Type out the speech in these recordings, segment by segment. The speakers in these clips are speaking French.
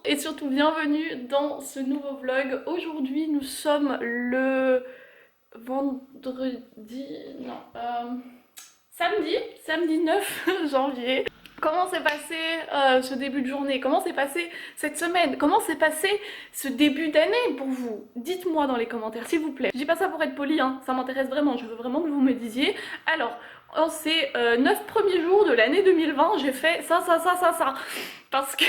et surtout bienvenue dans ce nouveau vlog. Aujourd'hui nous sommes le vendredi, non, samedi 9 janvier. Comment s'est passé ce début de journée? Comment s'est passé cette semaine? Comment s'est passé ce début d'année pour vous? Dites-moi dans les commentaires s'il vous plaît. Je dis pas ça pour être poli, hein, ça m'intéresse vraiment, je veux vraiment que vous me disiez. Alors, en ces 9 premiers jours de l'année 2020, j'ai fait ça. Parce que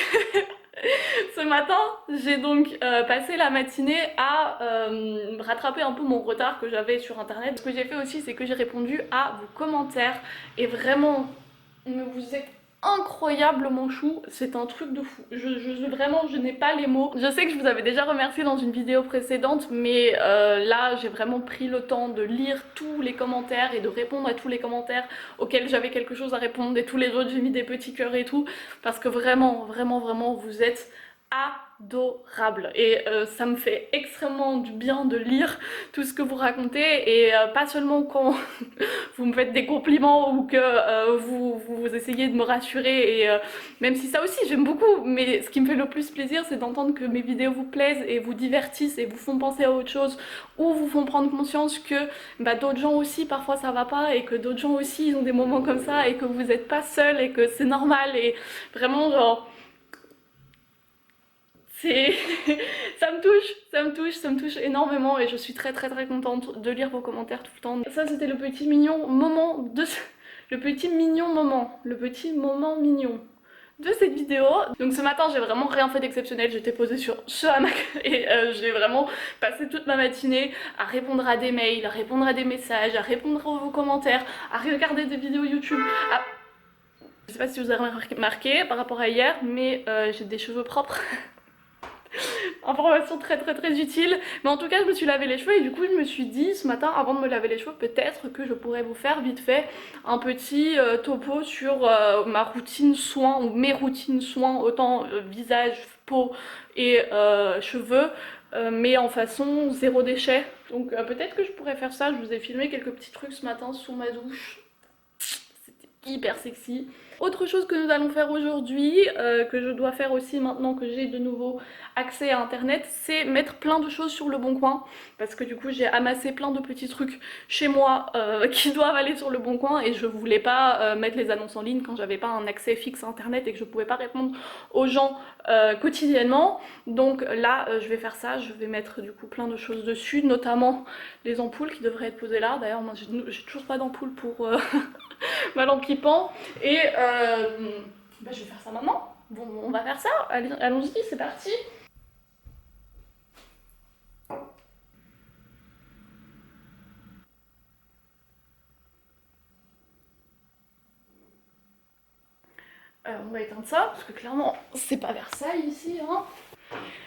ce matin, j'ai donc passé la matinée à rattraper un peu mon retard que j'avais sur internet. Ce que j'ai fait aussi, c'est que j'ai répondu à vos commentaires et vraiment, vous êtes incroyablement chou, c'est un truc de fou. Vraiment, je n'ai pas les mots. Je sais que je vous avais déjà remercié dans une vidéo précédente, mais là, j'ai vraiment pris le temps de lire tous les commentaires et de répondre à tous les commentaires auxquels j'avais quelque chose à répondre, et tous les autres, j'ai mis des petits cœurs et tout, parce que vraiment, vous êtes adorable et ça me fait extrêmement du bien de lire tout ce que vous racontez, et pas seulement quand vous me faites des compliments ou que vous essayez de me rassurer, et même si ça aussi j'aime beaucoup, mais ce qui me fait le plus plaisir, c'est d'entendre que mes vidéos vous plaisent et vous divertissent et vous font penser à autre chose, ou vous font prendre conscience que bah, d'autres gens aussi parfois ça va pas, et que d'autres gens aussi ils ont des moments comme ça, et que vous n'êtes pas seul et que c'est normal, et vraiment genre c'est ça me touche énormément, et je suis très contente de lire vos commentaires tout le temps. Ça c'était le petit mignon moment de le petit moment mignon de cette vidéo. Donc ce matin j'ai vraiment rien fait d'exceptionnel, j'étais posée sur ce hamac et j'ai vraiment passé toute ma matinée à répondre à des mails, à répondre à des messages, à répondre à vos commentaires, à regarder des vidéos YouTube, à... Je sais pas si vous avez remarqué par rapport à hier, mais j'ai des cheveux propres. Information très utile. Mais en tout cas je me suis lavé les cheveux, et du coup je me suis dit ce matin, avant de me laver les cheveux, peut-être que je pourrais vous faire vite fait un petit topo sur ma routine soins, ou mes routines soins, autant visage, peau et cheveux, mais en façon zéro déchet. Donc peut-être que je pourrais faire ça. Je vous ai filmé quelques petits trucs ce matin sous ma douche, c'était hyper sexy. Autre chose que nous allons faire aujourd'hui, que je dois faire aussi maintenant que j'ai de nouveau accès à internet, c'est mettre plein de choses sur le bon coin, parce que du coup j'ai amassé plein de petits trucs chez moi qui doivent aller sur le bon coin, et je voulais pas mettre les annonces en ligne quand j'avais pas un accès fixe à internet et que je pouvais pas répondre aux gens quotidiennement. Donc là je vais faire ça, je vais mettre du coup plein de choses dessus, notamment les ampoules qui devraient être posées là. D'ailleurs moi j'ai toujours pas d'ampoule pour ma lampe qui pend, et bah, je vais faire ça maintenant. Bon, on va faire ça, allons-y, c'est parti. On va éteindre ça, parce que clairement c'est pas Versailles ici, hein.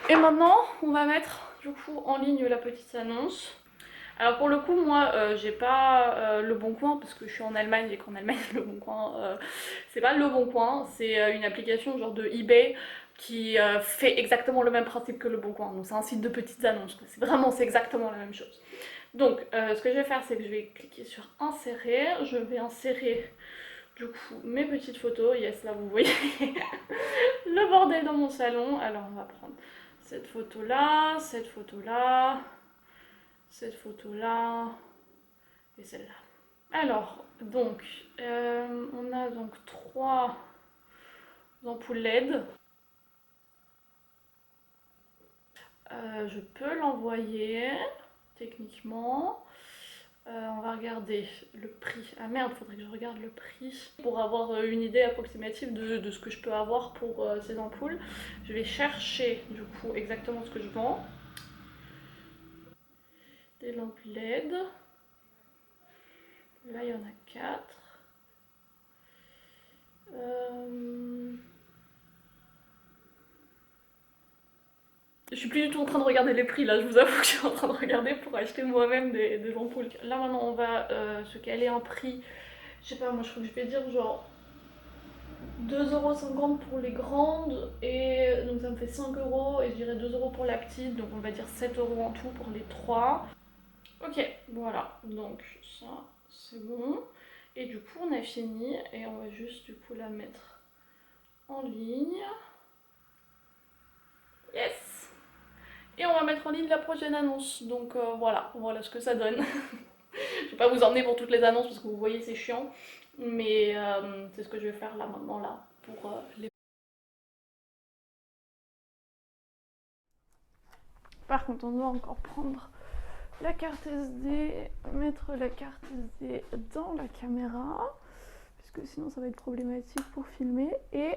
Et maintenant on va mettre du coup en ligne la petite annonce. Alors pour le coup moi j'ai pas Le Bon Coin, parce que je suis en Allemagne, et qu'en Allemagne Le Bon Coin c'est pas Le Bon Coin, c'est une application genre de eBay qui fait exactement le même principe que Le Bon Coin. Donc c'est un site de petites annonces, c'est exactement la même chose. Donc ce que je vais faire, c'est que je vais cliquer sur insérer, je vais insérer du coup mes petites photos. Yes, là vous voyez le bordel dans mon salon. Alors on va prendre cette photo là, cette photo là, cette photo là et celle-là. Alors donc on a donc 3 ampoules LED. Je peux l'envoyer techniquement. On va regarder le prix. Ah merde, faudrait que je regarde le prix pour avoir une idée approximative de ce que je peux avoir pour ces ampoules. Je vais chercher du coup exactement ce que je vends. Des lampes LED. Là il y en a 4. Je suis plus du tout en train de regarder les prix là, je vous avoue que je suis en train de regarder pour acheter moi-même des ampoules. Là maintenant on va se caler un prix, je sais pas, moi je crois que je vais dire genre 2,50 € pour les grandes, et donc ça me fait 5 €, et je dirais 2 € pour la petite, donc on va dire 7 € en tout pour les 3. Ok, voilà, donc ça c'est bon. Et du coup on a fini, et on va juste du coup la mettre en ligne. Yes! Et on va mettre en ligne la prochaine annonce. Donc voilà ce que ça donne. Je vais pas vous emmener pour toutes les annonces parce que vous voyez c'est chiant. Mais c'est ce que je vais faire là maintenant là pour les... Par contre on doit encore prendre la carte SD, mettre la carte SD dans la caméra, puisque sinon ça va être problématique pour filmer, et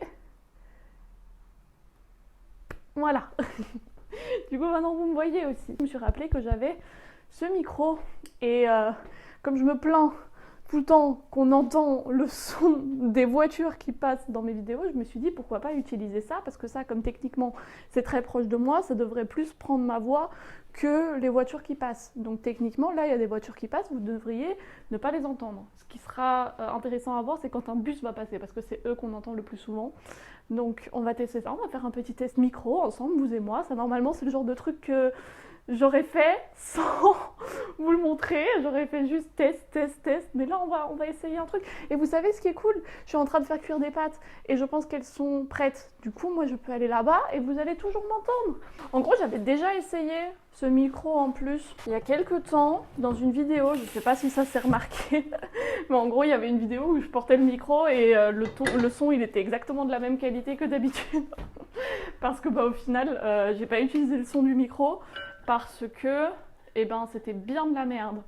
voilà. Du coup maintenant vous me voyez aussi. Je me suis rappelé que j'avais ce micro, et comme je me plains tout le temps qu'on entend le son des voitures qui passent dans mes vidéos, je me suis dit pourquoi pas utiliser ça, parce que ça, comme techniquement c'est très proche de moi, ça devrait plus prendre ma voix que les voitures qui passent. Donc techniquement, là il y a des voitures qui passent, vous devriez ne pas les entendre. Ce qui sera intéressant à voir, c'est quand un bus va passer, parce que c'est eux qu'on entend le plus souvent. Donc on va tester ça, on va faire un petit test micro ensemble, vous et moi. Ça normalement c'est le genre de truc que j'aurais fait sans vous le montrer, j'aurais fait juste test, mais là on va essayer un truc. Et vous savez ce qui est cool, je suis en train de faire cuire des pâtes et je pense qu'elles sont prêtes. Du coup moi je peux aller là-bas et vous allez toujours m'entendre. En gros j'avais déjà essayé ce micro en plus il y a quelques temps dans une vidéo, je sais pas si ça s'est remarqué, mais en gros il y avait une vidéo où je portais le micro et le son il était exactement de la même qualité que d'habitude. Parce que au final j'ai pas utilisé le son du micro, parce que c'était bien de la merde.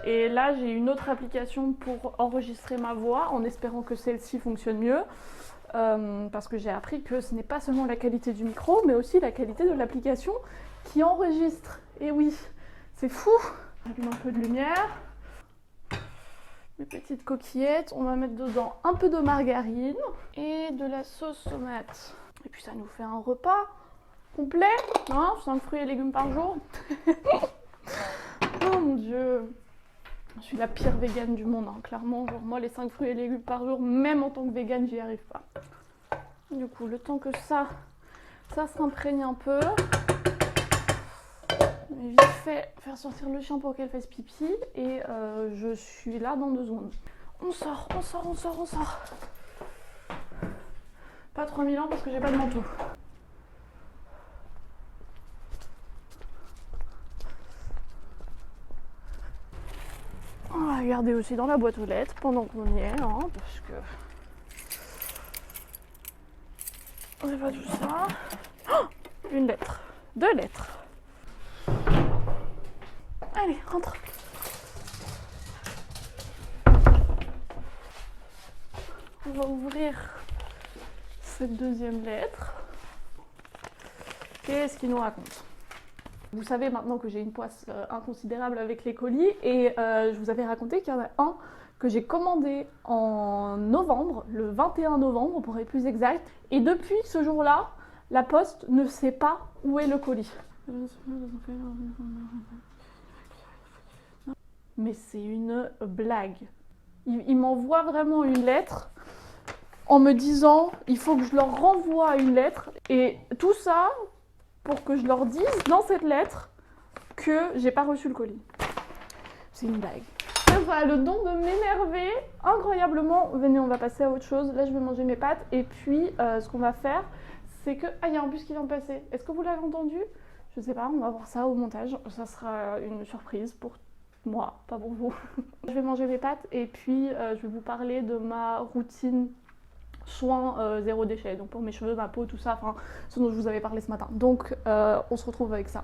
Et là j'ai une autre application pour enregistrer ma voix en espérant que celle-ci fonctionne mieux, parce que j'ai appris que ce n'est pas seulement la qualité du micro mais aussi la qualité de l'application qui enregistre. Et oui, c'est fou. J'allume un peu de lumière, mes petites coquillettes, on va mettre dedans un peu de margarine et de la sauce tomate. Et puis ça nous fait un repas complet, hein, 5 fruits et légumes par jour. Oh mon dieu, je suis la pire végane du monde, hein, clairement. Genre moi les 5 fruits et légumes par jour, même en tant que végane, j'y arrive pas. Du coup, le temps que ça s'imprègne un peu, vite fait faire sortir le chien pour qu'elle fasse pipi, et je suis là dans 2 secondes. On sort. Pas 3000 ans parce que j'ai pas de manteau. On va regarder aussi dans la boîte aux lettres pendant qu'on y est, hein, parce que... On n'est pas tout ça. Oh, une lettre. 2 lettres. Allez, rentre. On va ouvrir cette 2e lettre. Qu'est-ce qu'il nous raconte ? Vous savez maintenant que j'ai une poisse inconsidérable avec les colis, et je vous avais raconté qu'il y en a un que j'ai commandé en novembre, le 21 novembre pour être plus exact, et depuis ce jour-là, la poste ne sait pas où est le colis. Mais c'est une blague. Il m'envoie vraiment une lettre en me disant il faut que je leur renvoie une lettre, et tout ça pour que je leur dise dans cette lettre que j'ai pas reçu le colis. C'est une blague. Ça a le don de m'énerver incroyablement. Venez, on va passer à autre chose. Là, je vais manger mes pâtes. Et puis, ce qu'on va faire, c'est que... Ah, il y a un bus qui vient de passer. Est-ce que vous l'avez entendu? Je sais pas, on va voir ça au montage. Ça sera une surprise pour moi, pas pour vous. Je vais manger mes pâtes et puis je vais vous parler de ma routine soins 0 déchet, donc pour mes cheveux, ma peau, tout ça, enfin ce dont je vous avais parlé ce matin. Donc on se retrouve avec ça.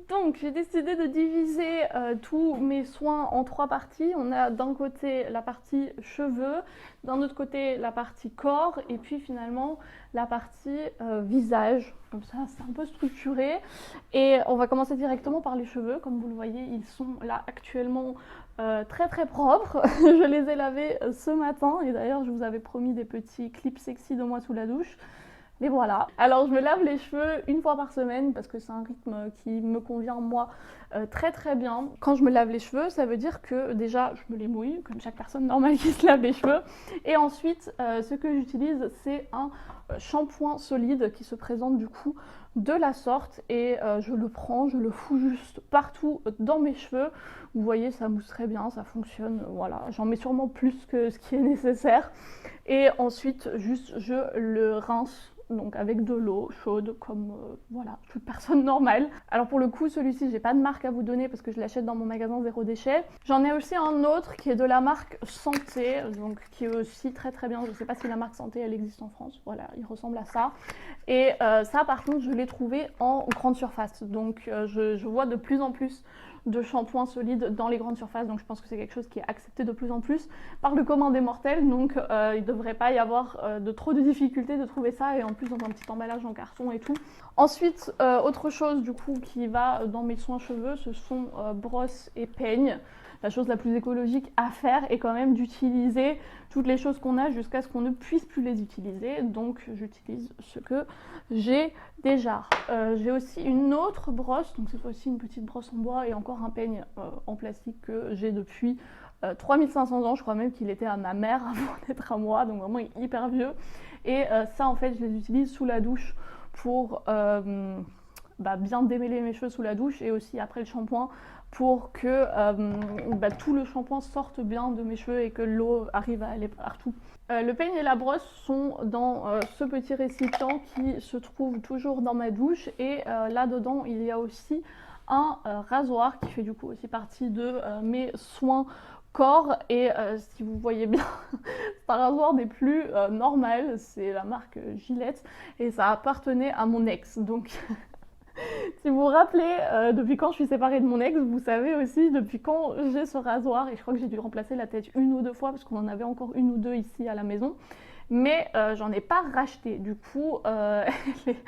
Donc j'ai décidé de diviser tous mes soins en 3 parties. On a d'un côté la partie cheveux, d'un autre côté la partie corps, et puis finalement la partie visage. Comme ça, c'est un peu structuré. Et on va commencer directement par les cheveux. Comme vous le voyez, ils sont là actuellement très propres. Je les ai lavés ce matin, et d'ailleurs je vous avais promis des petits clips sexy de moi sous la douche. Mais voilà. Alors je me lave les cheveux 1 fois par semaine parce que c'est un rythme qui me convient moi très très bien. Quand je me lave les cheveux, ça veut dire que déjà je me les mouille, comme chaque personne normale qui se lave les cheveux. Et ensuite, ce que j'utilise, c'est un shampoing solide qui se présente du coup de la sorte et je le prends, je le fous juste partout dans mes cheveux. Vous voyez, ça mousse très bien, ça fonctionne, voilà. J'en mets sûrement plus que ce qui est nécessaire. Et ensuite, juste, je le rince donc avec de l'eau chaude comme voilà, toute personne normale. Alors pour le coup, celui-ci, j'ai pas de marque à vous donner parce que je l'achète dans mon magasin Zéro Déchet. J'en ai aussi un autre qui est de la marque Santé, donc qui est aussi très très bien. Je sais pas si la marque Santé elle existe en France. Voilà, il ressemble à ça. Et ça par contre, je l'ai trouvé en grande surface. Donc je vois de plus en plus de shampoings solides dans les grandes surfaces, donc je pense que c'est quelque chose qui est accepté de plus en plus par le commun des mortels, donc il ne devrait pas y avoir de trop de difficultés de trouver ça, et en plus dans un petit emballage en carton et tout. Ensuite, autre chose du coup qui va dans mes soins cheveux, ce sont brosses et peignes. La chose la plus écologique à faire est quand même d'utiliser toutes les choses qu'on a jusqu'à ce qu'on ne puisse plus les utiliser. Donc j'utilise ce que j'ai déjà. J'ai aussi une autre brosse, donc cette fois-ci une petite brosse en bois et encore un peigne en plastique que j'ai depuis 3500 ans. Je crois même qu'il était à ma mère avant d'être à moi, donc vraiment hyper vieux. Et ça en fait je les utilise sous la douche pour bien démêler mes cheveux sous la douche, et aussi après le shampoing pour que tout le shampoing sorte bien de mes cheveux et que l'eau arrive à aller partout. Le peigne et la brosse sont dans ce petit récipient qui se trouve toujours dans ma douche, et là-dedans il y a aussi un rasoir qui fait du coup aussi partie de mes soins corps, et si vous voyez bien c'est un rasoir des plus normales, c'est la marque Gillette et ça appartenait à mon ex, donc si vous vous rappelez depuis quand je suis séparée de mon ex, vous savez aussi depuis quand j'ai ce rasoir, et je crois que j'ai dû remplacer la tête une ou deux fois parce qu'on en avait encore une ou deux ici à la maison. Mais j'en ai pas racheté, du coup elle est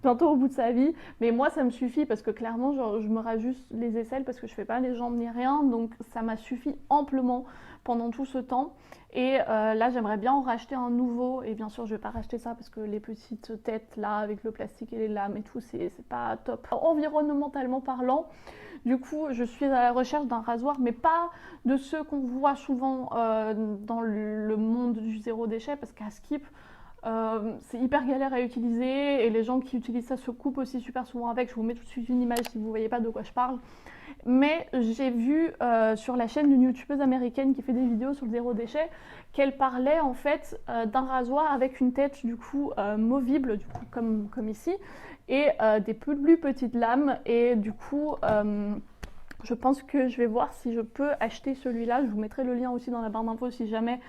bientôt au bout de sa vie, mais moi ça me suffit parce que clairement genre, je me rajuste les aisselles parce que je fais pas les jambes ni rien, donc ça m'a suffi amplement pendant tout ce temps. Et là j'aimerais bien en racheter un nouveau, et bien sûr je vais pas racheter ça parce que les petites têtes là avec le plastique et les lames et tout, c'est pas top environnementalement parlant. Du coup, je suis à la recherche d'un rasoir, mais pas de ceux qu'on voit souvent dans le monde du zéro déchet, parce qu'à Skip, c'est hyper galère à utiliser, et les gens qui utilisent ça se coupent aussi super souvent avec. Je vous mets tout de suite une image si vous ne voyez pas de quoi je parle. Mais j'ai vu sur la chaîne d'une youtubeuse américaine qui fait des vidéos sur le zéro déchet qu'elle parlait en fait d'un rasoir avec une tête du coup movible, du coup comme ici, et des plus petites lames, et du coup je pense que je vais voir si je peux acheter celui-là. Je vous mettrai le lien aussi dans la barre d'infos si jamais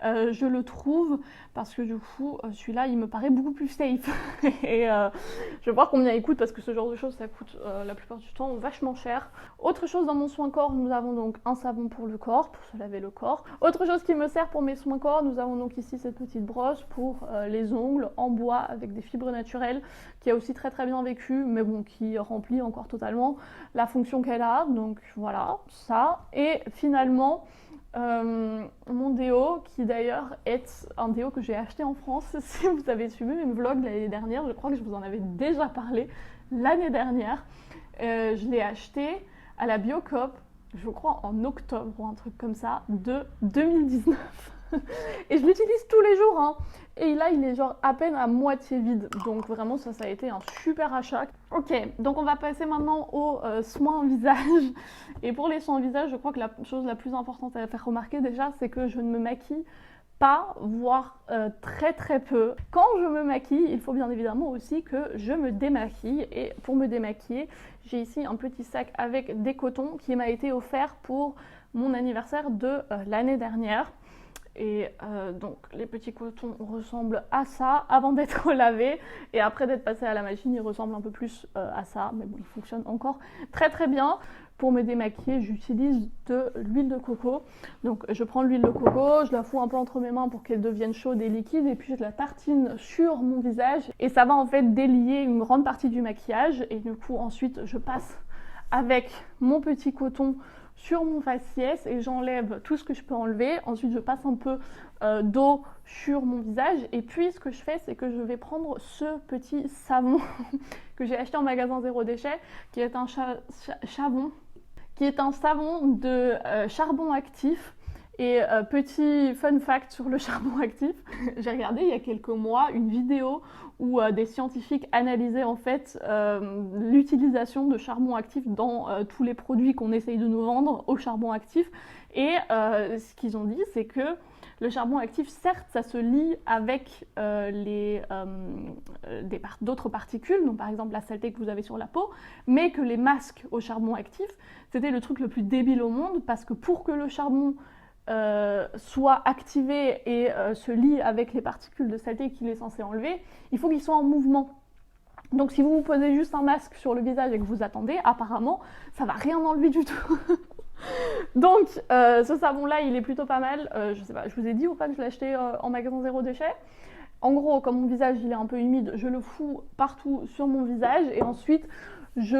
je le trouve, parce que du coup celui-là il me paraît beaucoup plus safe et je vais voir combien il coûte, parce que ce genre de choses ça coûte la plupart du temps vachement cher. Autre chose dans mon soin corps, nous avons donc un savon pour le corps, pour se laver le corps. Autre chose qui me sert pour mes soins corps, nous avons donc ici cette petite brosse pour les ongles en bois avec des fibres naturelles, qui a aussi très très bien vécu, mais bon, qui remplit encore totalement la fonction qu'elle a. Donc voilà, ça. Et finalement mon déo, qui d'ailleurs est un déo que j'ai acheté en France. Si vous avez suivi mes vlogs l'année dernière, je crois que je vous en avais déjà parlé l'année dernière. Je l'ai acheté à la Biocoop, je crois en octobre ou un truc comme ça, de 2019. Et je l'utilise tous les jours, hein. Et là il est genre à peine à moitié vide, donc vraiment ça a été un super achat. Ok, donc on va passer maintenant aux soins visage. Et pour les soins visage, je crois que la chose la plus importante à faire remarquer déjà, c'est que je ne me maquille pas, voire très très peu. Quand je me maquille, il faut bien évidemment aussi que je me démaquille, et pour me démaquiller, j'ai ici un petit sac avec des cotons qui m'a été offert pour mon anniversaire de l'année dernière. Et donc les petits cotons ressemblent à ça avant d'être lavés, et après d'être passés à la machine ils ressemblent un peu plus à ça, mais bon, ils fonctionnent encore très très bien. Pour me démaquiller, j'utilise de l'huile de coco. Donc je prends l'huile de coco, je la fous un peu entre mes mains pour qu'elle devienne chaude et liquide, et puis je la tartine sur mon visage, et ça va en fait délier une grande partie du maquillage. Et du coup ensuite je passe avec mon petit coton sur mon faciès et j'enlève tout ce que je peux enlever. Ensuite, je passe un peu d'eau sur mon visage. Et puis, ce que je fais, c'est que je vais prendre ce petit savon que j'ai acheté en magasin Zéro Déchet, qui est un savon de charbon actif. Et petit fun fact sur le charbon actif, j'ai regardé il y a quelques mois une vidéo où des scientifiques analysaient en fait l'utilisation de charbon actif dans tous les produits qu'on essaye de nous vendre au charbon actif. Et ce qu'ils ont dit, c'est que le charbon actif, certes, ça se lie avec d'autres particules, donc par exemple la saleté que vous avez sur la peau, mais que les masques au charbon actif, c'était le truc le plus débile au monde, parce que pour que le charbon soit activé et se lie avec les particules de saleté qu'il est censé enlever, il faut qu'il soit en mouvement. Donc si vous posez juste un masque sur le visage et que vous attendez, apparemment, ça va rien enlever du tout. Donc ce savon là il est plutôt pas mal, je sais pas, je vous ai dit ou pas que je l'ai acheté en magasin Zéro Déchet. En gros, comme mon visage il est un peu humide, je le fous partout sur mon visage et ensuite je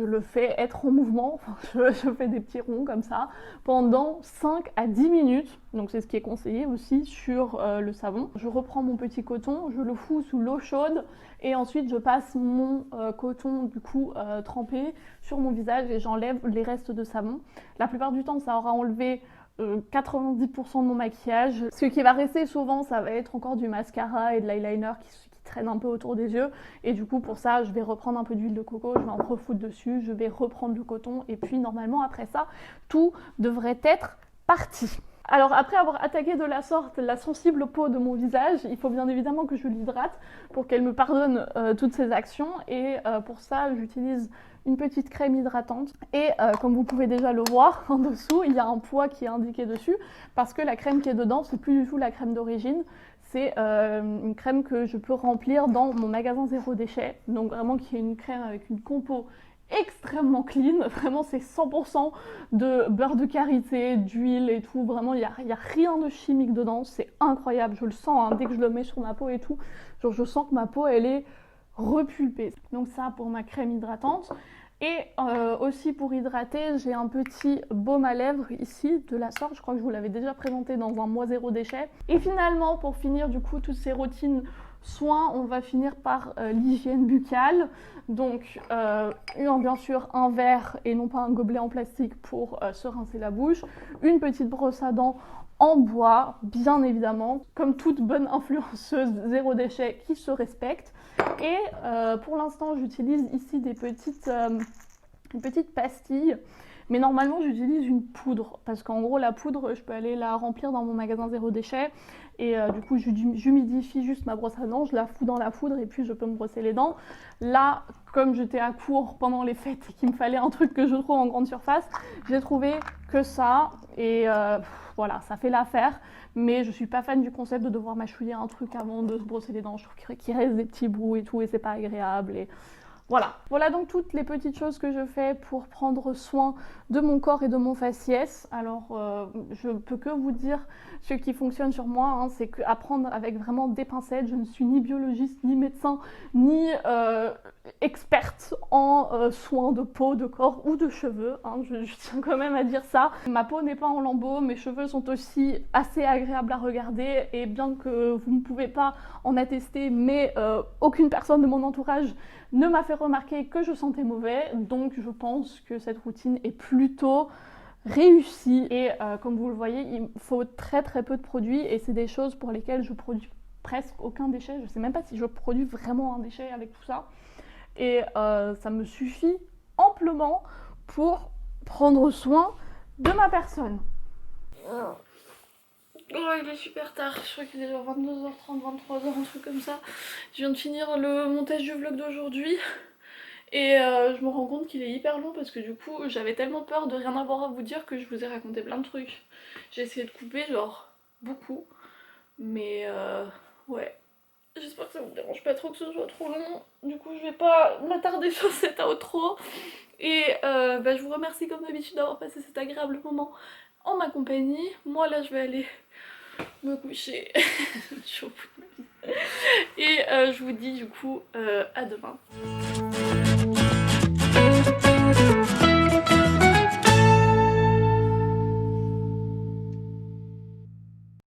le fais être en mouvement, enfin, je fais des petits ronds comme ça pendant 5 à 10 minutes, donc c'est ce qui est conseillé aussi sur le savon. Je reprends mon petit coton, je le fous sous l'eau chaude et ensuite je passe mon coton du coup trempé sur mon visage et j'enlève les restes de savon. La plupart du temps ça aura enlevé 90% de mon maquillage. Ce qui va rester souvent, ça va être encore du mascara et de l'eyeliner qui traîne un peu autour des yeux. Et du coup, pour ça, je vais reprendre un peu d'huile de coco, je vais en refoutre dessus, je vais reprendre le coton. Et puis, normalement, après ça, tout devrait être parti. Alors après avoir attaqué de la sorte la sensible peau de mon visage, il faut bien évidemment que je l'hydrate pour qu'elle me pardonne toutes ces actions. Et pour ça, j'utilise une petite crème hydratante. Et comme vous pouvez déjà le voir en dessous, il y a un poids qui est indiqué dessus parce que la crème qui est dedans, c'est plus du tout la crème d'origine. C'est une crème que je peux remplir dans mon magasin Zéro Déchet. Donc vraiment qui est une crème avec une compo extrêmement clean, vraiment c'est 100% de beurre de karité, d'huile et tout, vraiment il y a rien de chimique dedans, c'est incroyable, je le sens hein, dès que je le mets sur ma peau et tout, genre je sens que ma peau elle est repulpée. Donc ça pour ma crème hydratante. Et aussi pour hydrater, j'ai un petit baume à lèvres ici de la sorte, je crois que je vous l'avais déjà présenté dans un mois Zéro Déchet. Et finalement, pour finir du coup toutes ces routines soins, on va finir par l'hygiène buccale. Donc bien sûr un verre et non pas un gobelet en plastique pour se rincer la bouche, une petite brosse à dents en bois, bien évidemment, comme toute bonne influenceuse Zéro Déchet qui se respecte. Et pour l'instant, j'utilise ici des petites pastilles. Mais normalement, j'utilise une poudre. Parce qu'en gros, la poudre, je peux aller la remplir dans mon magasin Zéro Déchet. Et du coup, j'humidifie juste ma brosse à dents. Je la fous dans la poudre et puis je peux me brosser les dents. Là, comme j'étais à court pendant les fêtes et qu'il me fallait un truc que je trouve en grande surface, j'ai trouvé que ça. Et voilà, ça fait l'affaire. Mais je suis pas fan du concept de devoir mâchouiller un truc avant de se brosser les dents. Je trouve qu'il reste des petits bouts et tout et c'est pas agréable. Et voilà donc toutes les petites choses que je fais pour prendre soin de mon corps et de mon faciès. Alors je peux que vous dire ce qui fonctionne sur moi, hein, c'est qu'apprendre avec vraiment des pincettes. Je ne suis ni biologiste, ni médecin, ni experte en soins de peau, de corps ou de cheveux, hein, je tiens quand même à dire ça. Ma peau n'est pas en lambeaux, mes cheveux sont aussi assez agréables à regarder et bien que vous ne pouvez pas en attester, mais aucune personne de mon entourage ne m'a fait remarquer que je sentais mauvais, donc je pense que cette routine est plutôt réussie. Et comme vous le voyez, il faut très très peu de produits et c'est des choses pour lesquelles je produis presque aucun déchet. Je sais même pas si je produis vraiment un déchet avec tout ça. Et ça me suffit amplement pour prendre soin de ma personne. Oh, il est super tard, je crois qu'il est genre 22h30, 23h, un truc comme ça. Je viens de finir le montage du vlog d'aujourd'hui et je me rends compte qu'il est hyper long parce que du coup j'avais tellement peur de rien avoir à vous dire que je vous ai raconté plein de trucs. J'ai essayé de couper genre beaucoup, mais ouais. J'espère que ça vous dérange pas trop que ce soit trop long. Du coup je vais pas m'attarder sur cet outro. Et je vous remercie comme d'habitude d'avoir passé cet agréable moment en ma compagnie. Moi là je vais aller me coucher. Je suis au bout de ma vie. Et je vous dis du coup à demain.